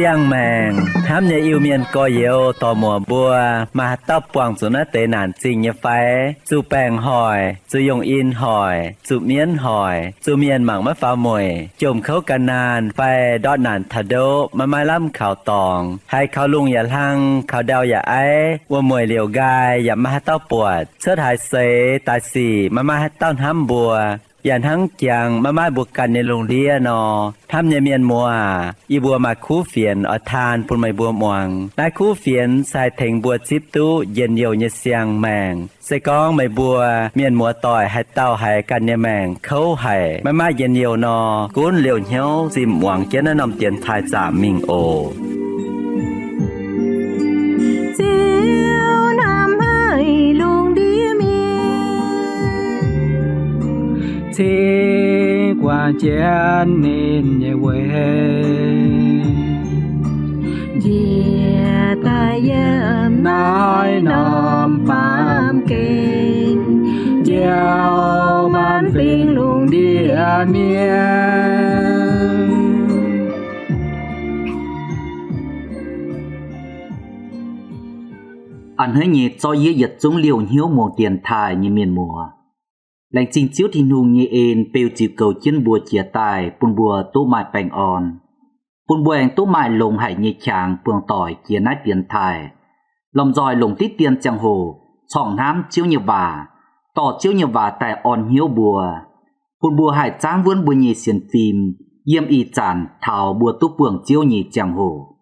Siang mèng, hám nhà yêu miền coi yếu tò mùa bùa, mà tóc quảng xuống nó tế nản trình như phái, chú bèng hỏi, chú dùng in hỏi, chú miến hỏi, chú miền mảng mất phá mùi, chùm khấu cả nàn, phai đọt nản thà đô, mà mai lắm khảo tòng, hay khảo lungอย่าlăng, khảo đauอย่าấy,ว่ามวยเหลียวกายอย่ามาให้เต้าปวดเชิดหายเสตายสี่มาให้เต้าห้ำบัวอย่างทั้งจังมาบุกกันในโรงเรียนนอทำในเมียนมัวอีบัวมาคู่เฟียนอทานปุ่นไม่บัวมวงได้คู่เฟียนใส่เถงบัวจิบตู้เย็นเยียวเนเสียงแมงใส่กองไม่บัวเมียนมัวต่อยให้เต้าให้กันในแมงเขาให้มาเย็นเยียวนอกุ้นเหลียวเหี้ยวจิมหวังเจนนำเตียนทายจ่ามิงโอthế qua chén nên nhẹ quê dìa ta yếm nói nòm phàm kinh gieo man phiền luôn địa miên anh hơi nhẹ cho dễ giật chúng liều hiếu mùa tiền thải như miền mùa lành trình chiếu thì nung như ên bêu chịu cầu chân bùa chia tài bùn bùa tố mại bành on bùn bùa anh tố mại lồng hại như chàng phương tỏi chia nát tiền thải lòng dòi lồng tít tiền chẳng hồ chọn hám chiếu như vả tỏ chiếu như vả tại on hiếu bùa bùn bùa hại tráng vươn bùa nhị xiên phim yêm y chản thảo bùa tố phường chiếu nhị chẳng hồ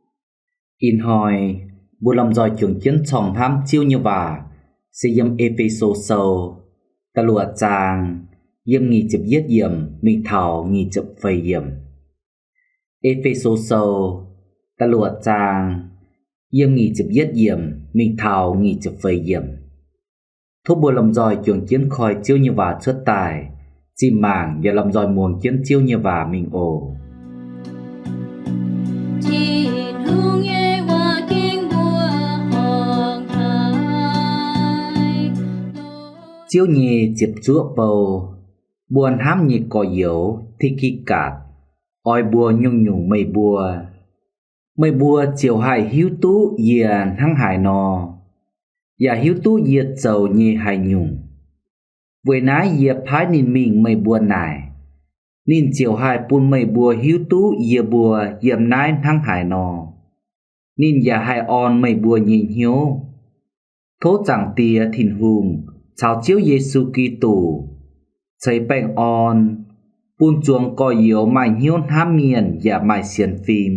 in hỏi bùa lòng dòi trường chân chọn hám chiếu như vả sẽ yêm epheso sâu ta lùa chàng yếm nghi chụp giết yểm mình thảo nghi chụp phầy yểm epheso sâu ta lùa chàng yếm nghi chụp giết yểm mình thảo nghi chụp phầy yểm thúc bùa lòng dòi trường chiến khói chiêu như vả xuất tài chim màng và lòng dòi muồng chiến chiêu như vả mình ổ chiếu nhì chịp chúa bầu buồn hám nhì cò yếu thì khi cạt oi bùa nhung nhung mây bùa chiều hài hiếu tú yền hăng hải nò và hiếu tú yết dầu nhì hài nhung với nái yết phái nín mình mây bùa nải nín chiều hài pun mây bùa hiếu tú yê bùa yếm nái hăng hải nò nín và hài on mây bùa nhì hiếu thố chẳng tìa thìn hùng chào chiếu Giêsu Kitô thấy bèn on pun chuông coi yếu mày hiếu ham miền và mày xiên phim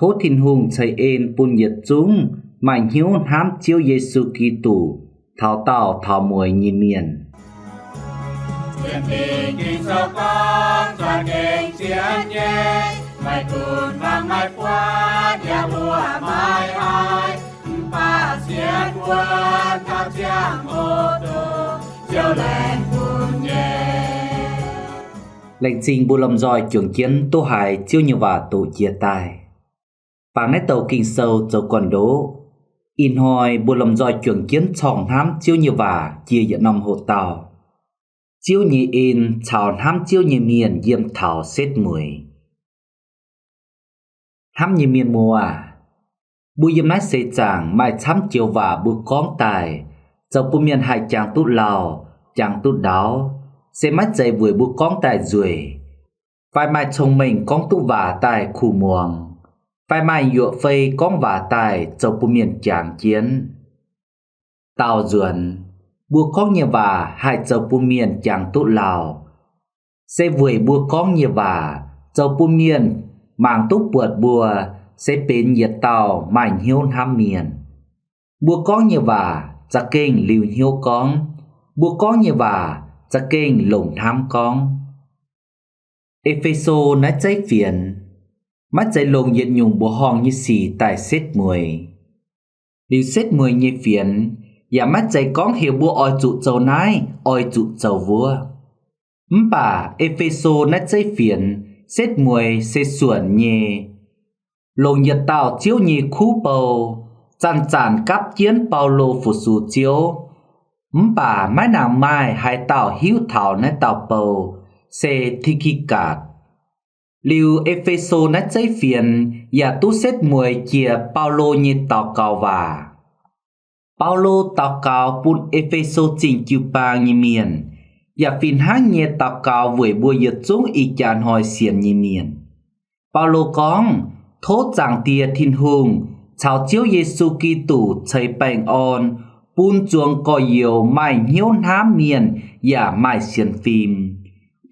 thốt thiên hùng thấy ên pun nhiệt chúng mày hiếu ham chiếu Giêsu Kitô thảo tàu thảo mùi nhìn miền Chiến tình kinh sâu con toàn kinh chiến nhé mày cùn vang mày qua nhà bùa mày ai pa xiên quân thao chiang ô tô chiều lên quân nhé lệnh trình bù lầm dòi trưởng chiến tô hải chiêu như vả tổ chia tài bằng nét tàu kinh sâu dầu còn đố in hỏi bù lầm dòi trưởng chiến chọn hám chiêu như vả chia dẫn nòng hộ tàu chiêu nhị in chào hám chiêu như miền diêm thảo xếp mùi hám như miền mùa à bùi yếm nái xê chàng mai chám chiều vả bùi con tài dầu bùi miền hai chàng tút lào chàng tút đáo xê mắt dày vùi bùi con tài rùi vai mai trông mình con tút vả tài khu muồng vai mai dụa phây con vả tài dầu bùi miền chàng chiến tàu ruồn bùi con như vả hai dầu bùi miền chàng tút lào xê vùi bùi con như vả dầu bùi miền màng tút bượt bùa sẽ bên nhiệt tàu mảnh hiếu ham miền bùa có như vả ra kênh liều hiếu con bùa có như vả ra kênh lồng tham con Epheso nói cháy phiền mắt cháy lồng nhiệt nhung bùa hòn như xì tại xếp mùi liều xếp mùi như phiền và mắt cháy con hiểu bùa oi trụ dầu nái oi trụ dầu vua bà Epheso nói cháy phiền xếp mùi xê xuẩn nhê lồng nhiệt tạo chiếu nhì khu bầu chăn chản cắp chiến Paulo phụ sù chiếu bà mái nào mai hai tạo hiếu thảo nái tạo bầu xe thi kỳ cạt liu Epheso nái cháy phiền và tu xét mùi chia Paulo nhì tạo cao và Paulo tạo cao bún Epheso trình chịu bàng nhì miền và phiền hát nhì tạo cao với bùa yết chúng ý chán hỏi xiên nhì miền Paulo con thốt giảng tia thiên hùng chào chiếu Giêsu Kitô chạy bành on bún chuông có nhiều mai hiếu hám miền và mai xiên phim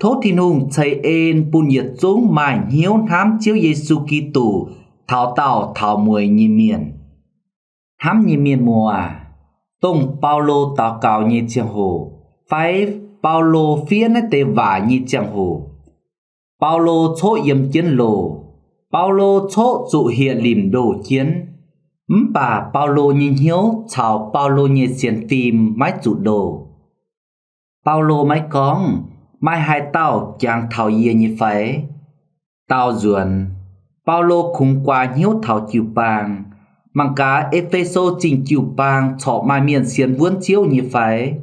thốt thiên hùng chạy ên bún yết chúng mai hiếu hám chiếu Giêsu Kitô thảo tạo thảo mùi nhì miền hám nhì miền mùa tông Paulo tạo cao nhì chiang hồ phải Paulo phía nét tê vả nhì chiang hồ Paulo chốt yếm chiến lồ Paulo chốt dụ hiện lìm đồ chiến bà Paulo nhìn hiếu chào Paulo nhìn xiên phim máy dụ đồ Paulo máy con mai hai tao chàng thảo yê như phải tao ruồn Paulo khung qua hiếu thảo chịu bàng mang cá Epheso trình chịu bàng chọ mai miền xiên vươn chiếu như phải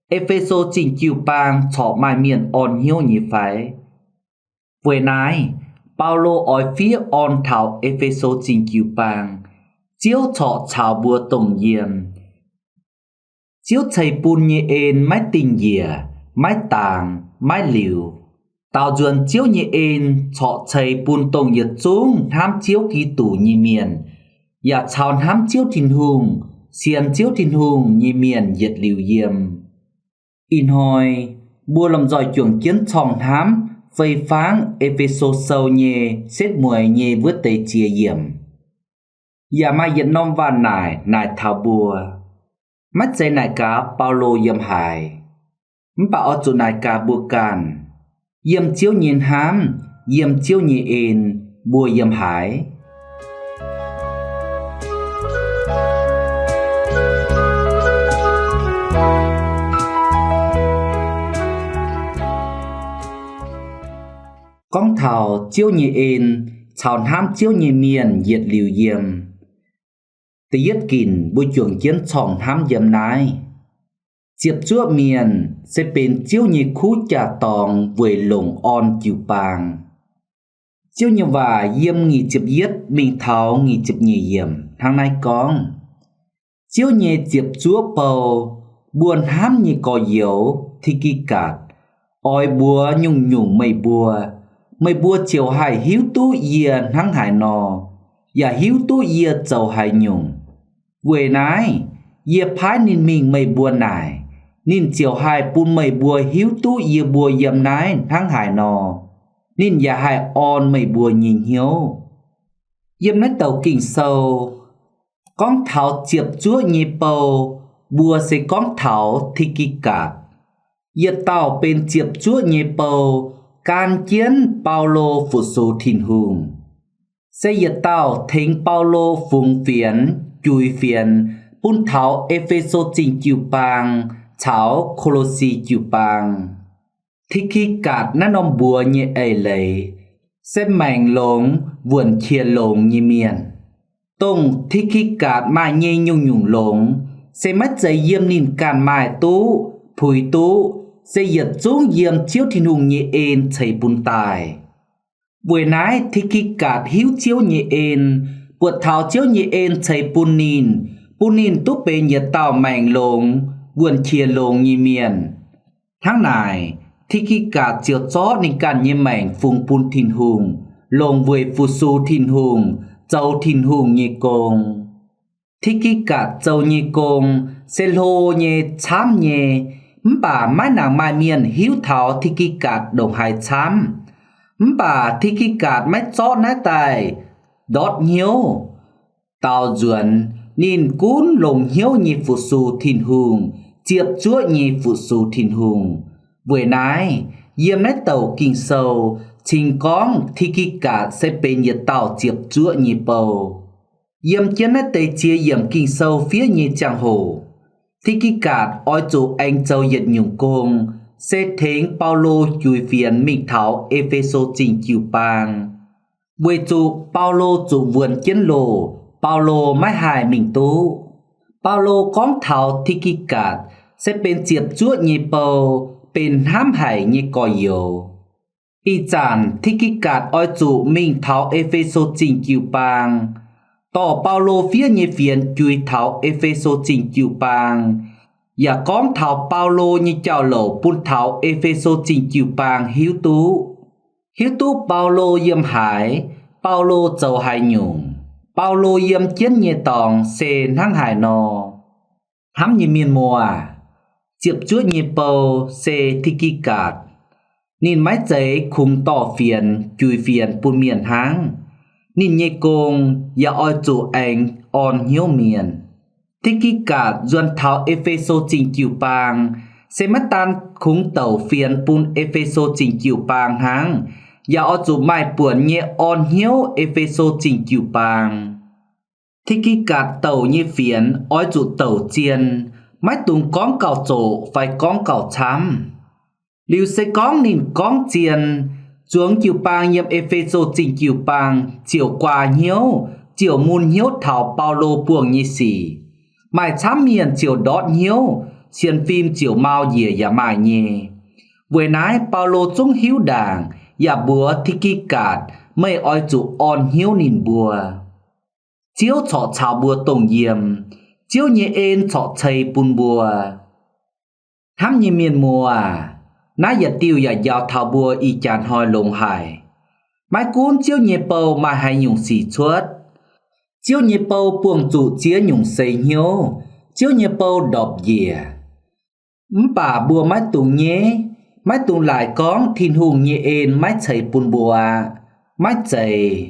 Epheso trình chịu bàng chọ mai miền on hiếu như phải với nái Paulo ở phía on thảo Epheso trình chịu bàng chiếu chọ chào bùa tổng diệm chiếu chày bùn như ên mái tình dìa mái tàng mái liều tào duẩn chiếu như ên chọ chày bùn tổng diệt chúng tham chiếu ký tủ như miền và chào tham chiếu thìn hùng xiên chiếu thìn hùng như miền diệt liều diệm in hồi bùa làm giỏi chuẩn kiến chòng thám vây pháng Epheso sâu nhê xếp mùi nhê vứt tây chia diệm và mai dẫn nông van nải thảo bùa mắt dây nải cá Paulo yếm hài bà ở chỗ nải cá bùa càn yếm chiếu nhìn hám yếm chiếu nhìn ên bùa yếm hái con thảo chiếu nhìn ên chào hám chiếu nhìn miền diệt liều yếm tê yết kìn bùi chuồng chiến chòng hám yếm nái chiếp chúa miền sẽ bên chiếu như khu trà tòng với lồng on chịu bàng chiếu như và yếm nghỉ chiếp yết mình tháo nghỉ chiếp nhì yếm thằng này con chiếu như chiếp chúa bầu buồn hám như có yếu thì kỳ cạt oi bùa nhung nhung mây bùa chiều hải hiếu tú yê thằng hải nò và hiếu tú yê chầu hải nhung quê nái yê phái nín mình mây bùa nải nín chiều hai bùn mây bùa hiếu tú yê bùa yếm nái thằng hải nò nín ya hai on mây bùa nhìn hiếu yếm nái tàu kinh sâu con thảo chiệp chúa nhị bầu bùa sẽ con thảo thì kỳ cạt yết tàu bên chiệp chúa nhị bầu can chiến Paulo phụ số thìn hùng sẽ yết tàu thính Paulo phùng phiền chui phiền bún thảo Epheso trình chịu bàng thảo Colossi chịu bàng thì khi cạt nó nông bùa như ấy lấy sẽ mảnh lồng vườn chia lồng như miền tông thì khi cạt mai nhê nhung nhung lồng sẽ mất giấy yếm nín càn mai tú phùi tú sẽ giật xuống yếm chiếu thiên hùng như ên chảy bún tài buổi nái thì khi cạt hiếu chiếu như ên buộc thảo chiếu như ên chảy bún nín túc bê nhiệt tàu mảnh lồng vườn chia lồng như miền tháng này thì khi cả chiều chó nên càn như mảnh phùng bún thìn hùng lồng với phù su thìn hùng châu thìn hùng như công thì khi cả châu như công sẽ lô như chám như bà mai nàng mai miền hiếu thảo thì khi cả đồng hai chám bà thì khi cả mai chó nái tài đọt hiếu tao duẩn nhìn cún lồng hiếu như phụ su thìn hùng chiệp chúa như phụ su thìn hùng buổi nái yếm nái tàu kinh sâu trình con thì khi cả sẽ bên nhiệt tàu chiệp chúa như bầu yếm chiến nái tây chia yếm kinh sâu phía như trang hồ thì khi cả oi chủ anh châu nhiệt nhung công sẽ thính Paulo chui phiền mình thảo Epheso trình chịu bàng Buổi chủ Paulo chủ vườn chiến lồ, Paulo mãi hài mình tú. Paulo con thảo thi kỳ cạt, sẽ bên chiệp chúa nhị bầu, bên hám hải nhị còi dầu. Y chản thi kỳ cạt oi chủ mình thảo Epheso trình kiều bang. Tỏ Paulo phía nhị phiền chui thảo Epheso trình kiều bang. Và con thảo Paulo như chào lẩu bún thảo Epheso trình kiều bang hiếu tú. Hiếu tú Paulo yếm hải, Paulo châu hải nhung. Paulo yếm chiến nhị tòng xe năng hải nò. Hám nhị miền mùa à, chiệp chúa nhị bầu xe thi kỳ cạt. Nhìn mái giấy khung tỏ phiền, chui phiền bùn miền háng. Nhìn nhị công, và oi chủ anh, on hiếu miền. Thi kỳ cạt duân thảo Epheso trình kiều bang, sẽ mất tan khung tàu phiền bùn Epheso trình kiều bang háng. Và oi chủ mai buồn nhị on hiếu Epheso trình kiều bang. Thi kỳ cạt tàu như phiền, oi chủ tàu chiên, mái tùng con cào chỗ phải con cào chám. Liu sẽ con nhìn con chiên, xuống kiều bang nhậm Epheso trình kiều bang, chiều qua hiếu, chiều môn hiếu thảo Paulo buông như xỉ. Mai chám miền chiều đót hiếu, xiên phim chiều mau dìa và mai nhê. Vừa nãy Paulo trung hiếu đảng, và bùa thi kỳ cạt, mây oi chủ on hiếu nhìn bùa. Chiếu chọ chào bùa tổng diệm, chiếu nhẹ ên chọ chây bùn bùa. Hám như miền mùa à, nãy giờ tiêu và giao thảo bùa y chàn hoi lồng hải. Mai cuốn chiếu nhẹ bầu mà hay nhung xỉ chuốt. Chiếu nhẹ bầu buông chủ chía nhung xây hiếu, chiếu nhẹ bầu đọc dìa. Bà bùa mái tùng nhé, mái tùng lại con thiên hùng nhẹ ên mái chây bùn bùa à, mái chây.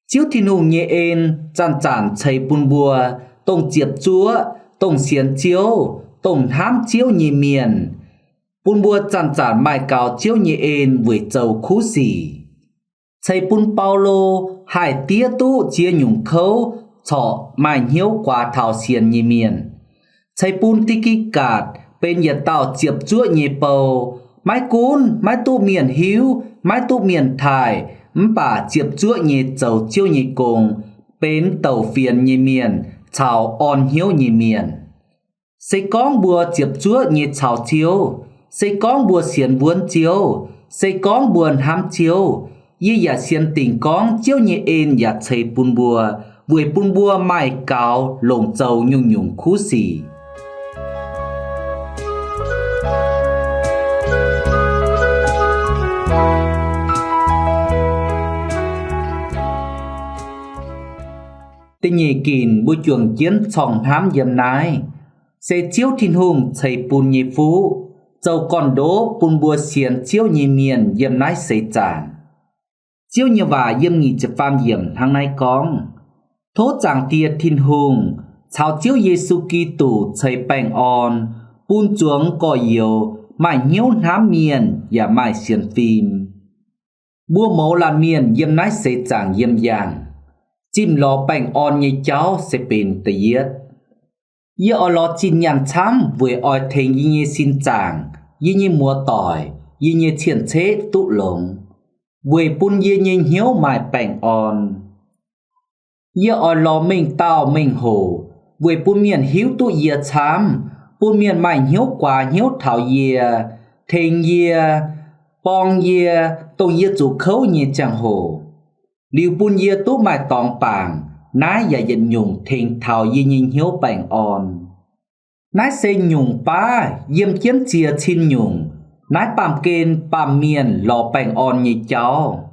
Chiếu thiên hùng nhẹ ên, chàn chàn chây bùn bùa, tông chiệp chúa, tông xiên chiếu, tông hám chiếu nhẹ miền. Bùn bùa chàn chàn mai cao chiếu nhẹ ên với châu khú xỉ. Chây bùn Paulo, hải tía tú chia nhung khấu, chọ mai hiếu qua thảo xiên nhẹ miền. Chây bùn tí kỳ cạt, bên nhà tàu chiệp chúa nhẹ bầu, mái cún, mái tu miền hiếu, mái tu miền thải, bà chiệp chúa nhẹ châu chiếu nhẹ cùng, bên tàu phiền nhẹ miền, chào on hiếu nhẹ miền. Xây con bùa chiệp chúa nhẹ chào chiếu, xây con bùa xiên vuôn chiếu, xây con buồn hám chiếu, như giả xiên tình con chiếu nhẹ ên giả chây bùn bùa, với bùn bùa mai cao lồng châu nhung nhung khú xỉ. Tình nhị kìn bùi chuồng chiến chòng hám dầm nái, sẽ chiếu thiên hùng chây bùn nhị phú, châu còn đố bùn bùa xiên chiếu nhị miền dầm nái xây chàng. Chiếu như và dâm nghị chập phàm dầm thang nái con. Thố chàng tiệt thiên hùng, chào chiếu Giê-xu Kitô chây bèng on, bùn chuồng có yếu, mãi nhiêu hám miền và mãi xiên phim. Bùa mẫu là miền dâm nái xây chàng dâm dàng. Chim lò bèng on như cháu sẽ bên tờ yết. Yê ở lò chín nhàn chám với oi thênh yê nhê xin chàng, yê nhê mùa tỏi, yê nhê chiên chế tụ lồng. Với bùn yê nhê hiếu mài bèng on. Yê ở lò mình tao mình hồ, với bùn miền hiếu tụ yê chám, bùn miền mài hiếu quả hiếu thảo yê, thênh yê, bong yê, tông yê chủ khấu nhê chàng hồ. Liu bùn yê tú mai tòng bảng, nái và dân nhung thình thảo yê nhìn hiếu bèng on. Nái xây nhung ba, yêm chiến chia xin nhung, nái bàm kên bàm miền lò bèng on như cháu.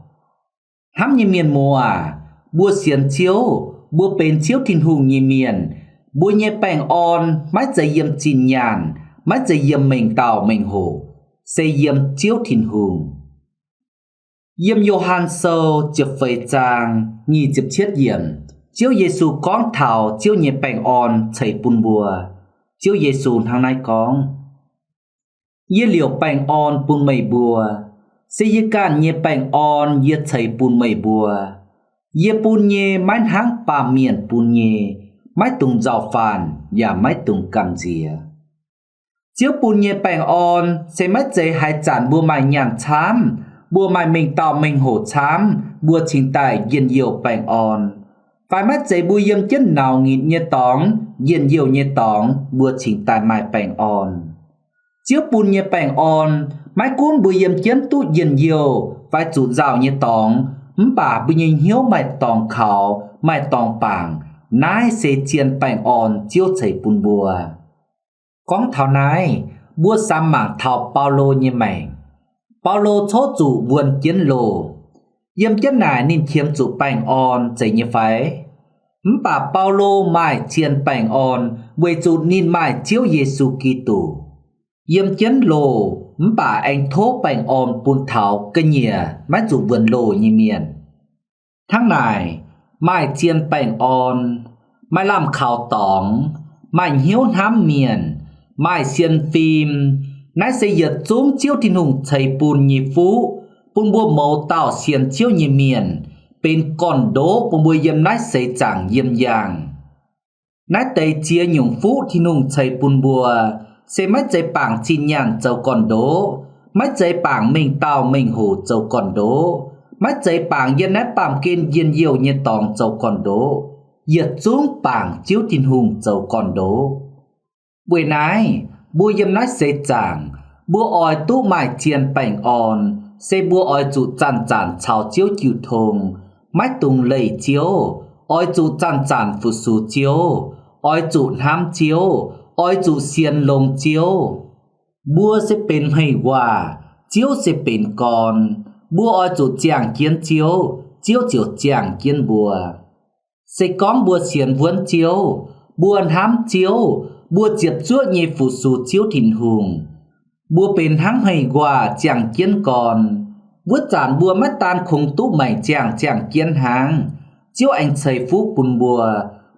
Hám như miền mùa à, bùa xiên chiếu, bùa bền chiếu thiên hùng như miền, bùa nhẹ bèng on, mái dây yêm chín nhàn, mái dây yêm mình tàu mình hồ, xây yêm chiếu thiên hùng. Yêm Johann sâu chụp phơi trang, nhì chụp chết yểm, chiếu Giê-xu con thảo chiếu nhẹ bèng on chảy bùn bùa, chiếu Giê-xu thang nái con. Yê liều bèng on bùn mây bùa, xây yê can nhẹ bèng on yê chảy bùn mây bùa, yê bùn nhẹ mái háng bà miền bùn nhẹ, mái tùng rào phàn và mái tùng cầm dìa. Chiếu bùn nhẹ bèng on, xây mái dây hai chản bùa mài nhàn chám, bùa mai mình tao mình hổ chám bùa chính tài yên diệu bèn on phải mắt giấy bùa yếm chân nào nghìn như tóng yên diệu như tóng bùa chính tài mai bèn on chiếu bùn như bèn on mái cuốn bùa yếm chân tu yên diệu phải chủ rào như tóng bà bùa nhìn hiếu mày tòng khảo mày tòng bảng nái sẽ chiên bèn on chiếu chảy bùn bùa con thảo nái bùa xăm mảng thảo Paulo như mày Paulo chốt chủ vườn chiến lồ yếm chân này nên chiếm chủ bèn on chảy như phải bà Paulo mai chiên bèn on với chủ nên mai chiếu Giêsu Kitô yếm chân lồ bà anh thố bèn on bùn thảo cây nhìa mái chủ vườn lồ như miền tháng này mai chiên bèn on mai làm khảo tỏng mai hiếu hám miền mai xiên phim nãy xây dựng xuống chiếu thiên hùng thầy bùn nhị phú bùn bùa màu tạo xiên chiếu nhị miền bên còn đố bùn bùa yếm nãy xây chẳng yếm giang nãy tây chia nhung phú thiên hùng thầy bùn bùa xây mấy giấy bảng chín nhàn châu còn đố mấy giấy bảng mình tạo mình hủ châu còn đố mấy giấy bảng yên nãy bảng kiên yên diệu như tòng châu còn đố yết xuống bảng chiếu thiên hùng châu còn đố buổi nãy bùa yếm nãy xây chẳng bùa oi tu mai chiên bèn on xây bùa oi chủ chăn chăn chào chiếu chiều thùng mái tùng lầy chiếu oi chủ chăn chăn phụ su chiếu oi chủ hám chiếu oi chủ xiên lông chiếu bùa sẽ bên hay hòa chiếu sẽ bên con bùa oi chủ chàng kiến chiếu chiếu chiếu chàng kiến bùa xây con bùa xiên vốn chiếu bùa hám chiếu bùa diệt chúa nhị phụ su chiếu thìn hùng bùa bên háng hay hòa chàng kiến còn bùa chản bùa mắt tan khung tú mày chàng kiến háng chiếu anh xây phú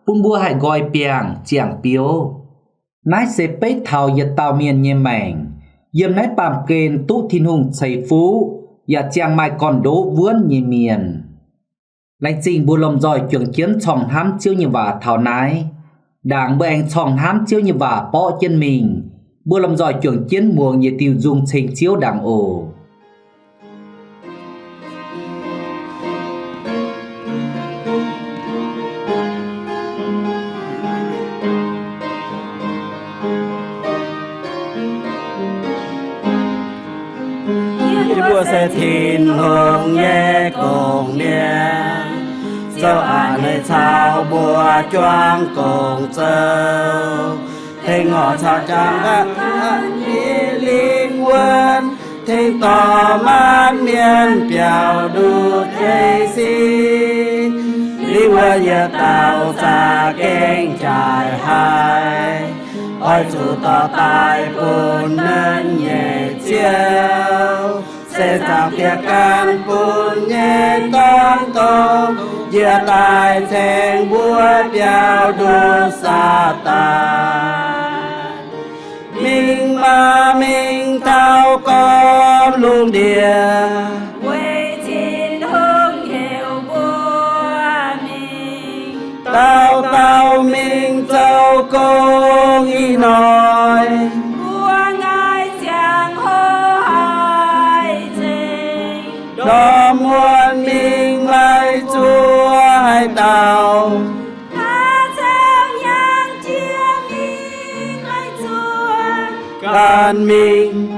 bùn bùa hay gọi bèng chàng piếu nái sẽ bế thảo yết tàu miền như mảnh yếm nái bàm kênh tú thìn hùng xây phú và chàng mai còn đố vươn như miền lãnh trình bùa lồng giỏi trường kiến chồng hám chiếu như và thảo nái đảng bèn chồng hám chiếu như và bỏ chân mình bùa làm giỏi chuẩn chiến muộn như tiêu dùng trình chiếu đảng ổ bùa sẽ thìn hương nhé cùng nhé dẫu nơi sao bùa choang cùng dâu thế ngọ sao chẳng gác đi linh quân thế tỏ mát miền bèo đu thế si lý quân nhớ tạo ra kênh trải hai ôi chủ tỏ tài bùn nên nhẹ chiêu sẽ giảm tiệc can bùn nhẹ toan công dìa tài thành búa bèo đu sa tàn mình mà mình thao con luôn địa quê chín hương hiệu búa mình tao mình châu công y nói búa ngài chàng hô hai trình đó muôn mình mai chúa hai tàu ta theo nhang chia mình hai chúa can mình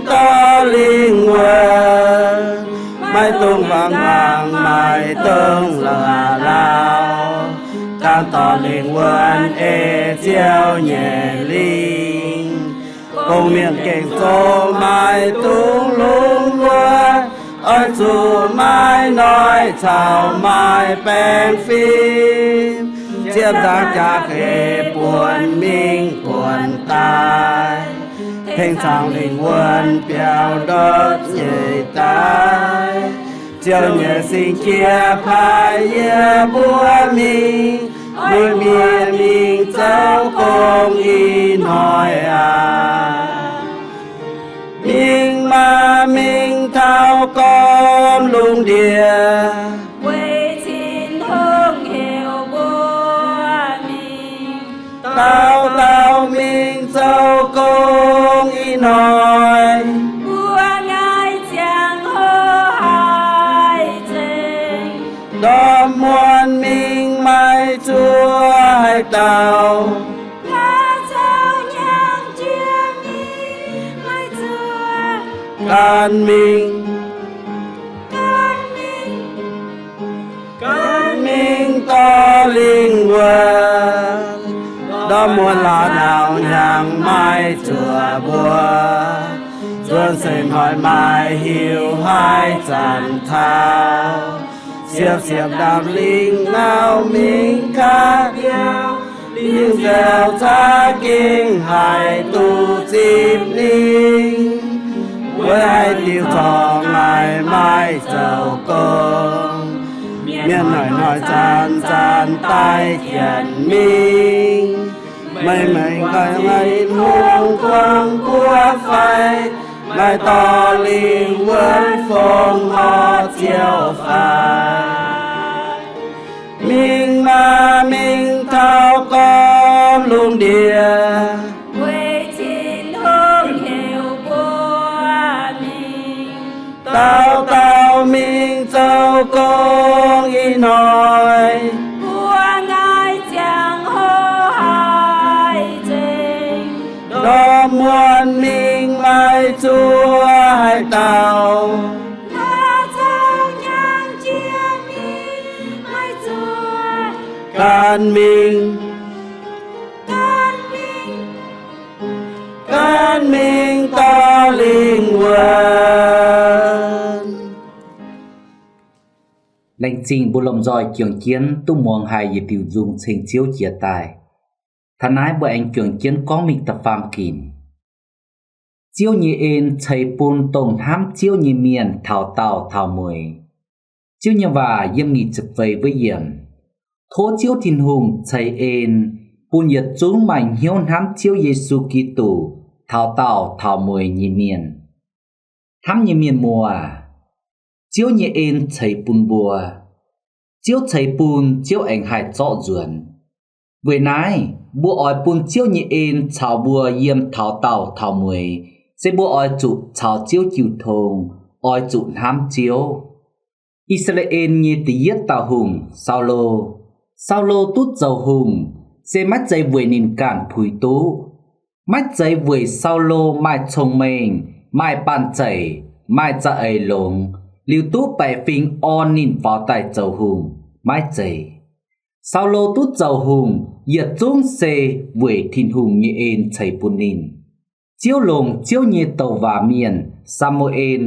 to linh quần mai tung vàng vàng mai tung là lao can to linh quần ê chiêu nhẹ linh cùng miệng kênh số mai tung lung quần ôi chủ mai nói chào mai bèn phim chiếc giang cha khê buồn mình buồn tai thanh sang linh quân bèo đốt nhảy tai chiều nhẹ sinh kia phai ye bùa mình đôi miền mình cháu công y nói mình mà mình thao con lung địa quê chín hương hiệu búa mình tao mình cháu công đó muôn mình mai chúa hai tàu can mình to linh quần đó muôn là nào nhàng mai chùa bùa chuông xin hỏi mai hiểu hai tràn thao xiệp đàm linh nào mình khác nhau linh dèo cha kinh hai tu dịp linh với hai tiêu cho ngày mai giàu công miền nói chan tay thiện minh mây coi ngày muôn quang của phai mai to linh với phong họ chiều phai mình thao con luôn địa tao mình châu con y nói đó muôn mình mai chúa hai tàu can mình ta linh quần lệnh trình bộ lòng giỏi trường chiến tu muông hai dịp tiêu dung trình chiếu chia tài thà nái bởi anh trường chiến có mình tập phàm kín chiếu như ên thầy bùn tổng hám chiếu như miền thảo tàu thảo mùi chiếu như và yếm nghị trực vây với yếm thố chiếu thiên hùng thầy ên bùn nhiệt chúng mạnh hiếu hám chiếu Giêsu Kitô thảo tàu thảo mùi như miền hám như miền mùa chiếu như ên thầy bùn bùa chiếu thầy bùn chiếu ảnh hải rõ ruồn với nái bùa ỏi bùn chiếu như ên chào bùa yếm thảo tàu thảo mùi sẽ bùa ỏi trụ chào chiếu chiều thùng ỏi trụ hám chiếu Israel như tí yết tàu hùng Sao lô tút dầu hùng sẽ mắt dây vùi nền cản phùi tú mắt dây vùi sao lô mai trông mình mai bàn chảy mai dạ ấy lồng liu tú bài phình on nền vào tài dầu hùng mai dây sao lô tút dầu hùng yết chúng xê vùi thiên hùng như ên chảy bùn nền chiếu lồng chiếu như tàu và miền Samuel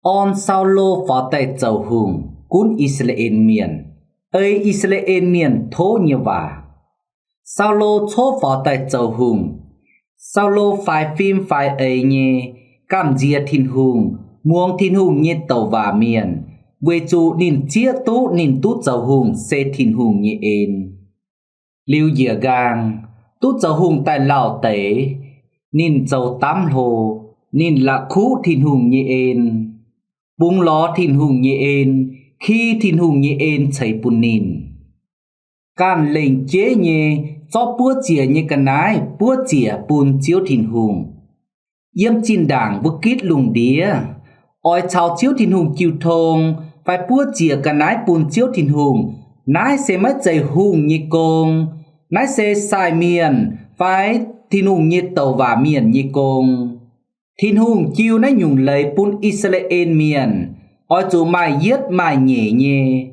on sao lô vào tay dầu hùng cún Israel miền ấy Israel miền thô như và sao lô thô vào tay dầu hùng sao lô phải phim phải ấy nhé cảm gia thiên hùng muông thiên hùng như tàu và miền về chủ nín chia tú nín tút dầu hùng xê thiên hùng như ên liu dìa gang tút dầu hùng tại lào tế nín dầu tám hồ nín là khu thiên hùng như ên bung ló thiên hùng như ên khi thiên hùng như ên chảy bùn nín can lệnh chế nhé cho búa chìa như cái nái búa chìa bùn chiếu thiên hùng yếm chín đảng vô kít lùng đĩa oi chào chiếu thiên hùng chiều thông phải búa chìa cái nái bùn chiếu thiên hùng nái sẽ mất dày hùng như công nái sẽ sai miền phải thiên hùng như tàu và miền như công thiên hùng chiều nái nhung lấy bùn Israel miền oi chủ mai yết mai nhẹ nhẹ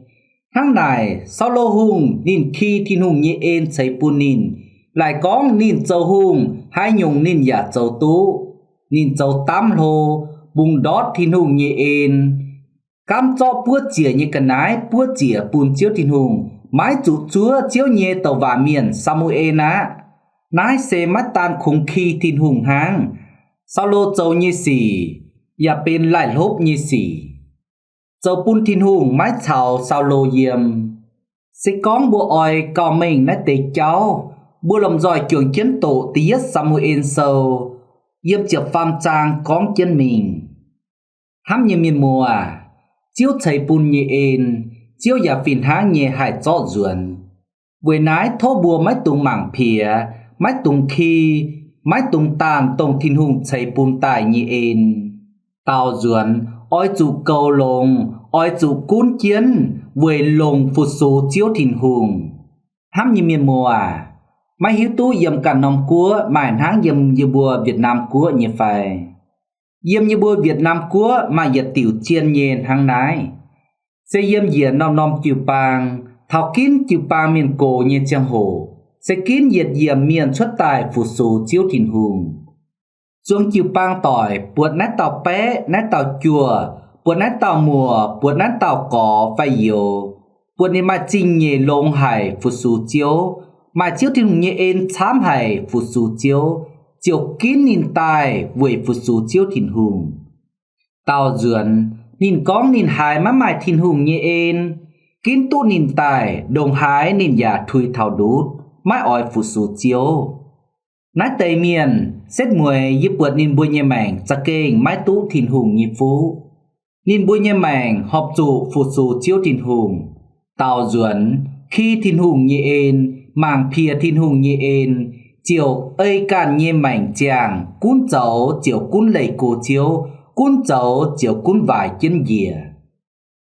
tháng này sau lô hùng nhìn khi thiên hùng như ên xây bùn nín lại có nín châu hùng hai nhung nín giả châu tú nín châu tám lô bùng đót thiên hùng như ên cam cho búa chìa như cái nái búa chìa bùn chiếu thiên hùng mái chủ chúa chiếu nhẹ tàu và miền Samuel á nái xe mắt tan khủng khi thiên hùng hang sau lô châu như xỉ và bên lại lốp như xỉ châu bùn thiên hùng mái chào sao lô yếm sẽ có bùa oi cao mình nát tế cháu bùa lòng giỏi trường chiến tổ tía Samuel sâu yếm chợp phàm trang con chân mình hám như miền mùa chiếu thầy bùn như ên chiếu giả phìn há nhẹ hải rõ ruồn với nái thô bùa mái tung mảng phìa mái tung khi mái tung tàn tông thiên hùng thầy bùn tài như ên tao ruồn oi chủ cầu lồng oi chủ cún chiến về lồng phụt số chiếu thìn hùng hám như miền mùa mai hiếu tú yếm cả nòng cua mải háng yếm như bùa Việt Nam cua như phải yếm như bùa Việt Nam cua mà yết tiểu chiên nhện hang nái sẽ yếm yết nom chiều pang thảo kín chiều pang miền cổ như trang hồ sẽ kín yết yếm miền xuất tài phụt số chiếu thìn hùng xuống chiều pang tỏi buột nát tàu bé nát tàu chùa buột nát tàu mùa buột nát tàu cỏ vay dầu buột nên mà chinh nhẹ lông hải phụt số chiếu mà chiếu thì nhẹ ên chám hải phụt số chiếu chiếu kín nín tài với phụt số chiếu thìn hùng tàu duyên nín cong nín hải má mài thìn hùng nhẹ ên kín tu nín tài đồng hải nín giả thui thảo đút mái ỏi phụt số chiếu nái tây miền xét mùi giúp bượt nín bùi nhẹ mảng cha kênh mái tú thìn hùng nhịp phú nín bùi nhẹ mảng họp trụ phụt số chiếu thìn hùng tàu duyên khi thìn hùng nhẹ ên màng phìa thìn hùng nhẹ ên chiều ơi càn nhẹ mảnh chàng cún cháu chiều cún lầy cổ chiếu cún cháu chiều cún vải chân dìa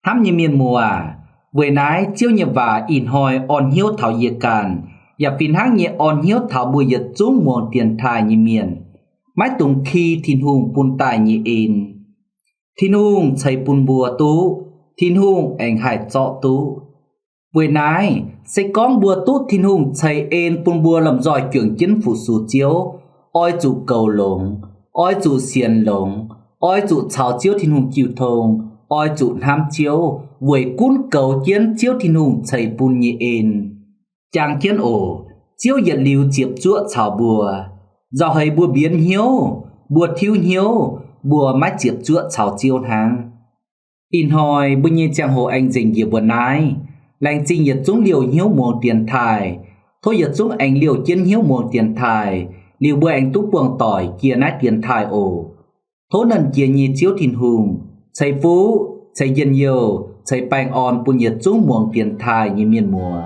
hám như miền mùa với nái chiếu nhẹ và in hoi on hiếu thảo dìa càn và phiền háng nhẹ on hiếu thảo bùi giật xuống muôn tiền thai như miền mái tùng khi thìn hùng bùn tài nhẹ ên thìn hùng chạy bùn bùa tú thìn hùng ảnh hải trọ tú với nái sẽ con bùa tốt thìn hùng chạy ên bùn bùa làm giỏi trưởng chính phủ số chiếu oi chủ cầu lồng oi chủ xiên lồng oi chủ chào chiếu thìn hùng chịu thông oi chủ ham chiếu với cún cầu chiến chiếu thìn hùng chạy bùn nhẹ ên chàng chiến ổ chiếu giật liu chiếp chúa chào bùa do hay bùa biến hiếu bùa thiếu hiếu bùa mái chiếp chúa chào chiếu hàng in hoi bùi như chàng hồ anh dình dìa bùa nái lành trình nhật xuống liều hiếu môn tiền thải thôi nhật xuống anh liều chiến hiếu môn tiền thải liều bùi anh túc buông tỏi kia nát tiền thải ổ thố nần kia nhị chiếu thìn hùng chạy phú chạy dân nhiều chạy bành on bùi nhật xuống môn tiền thải như miền mùa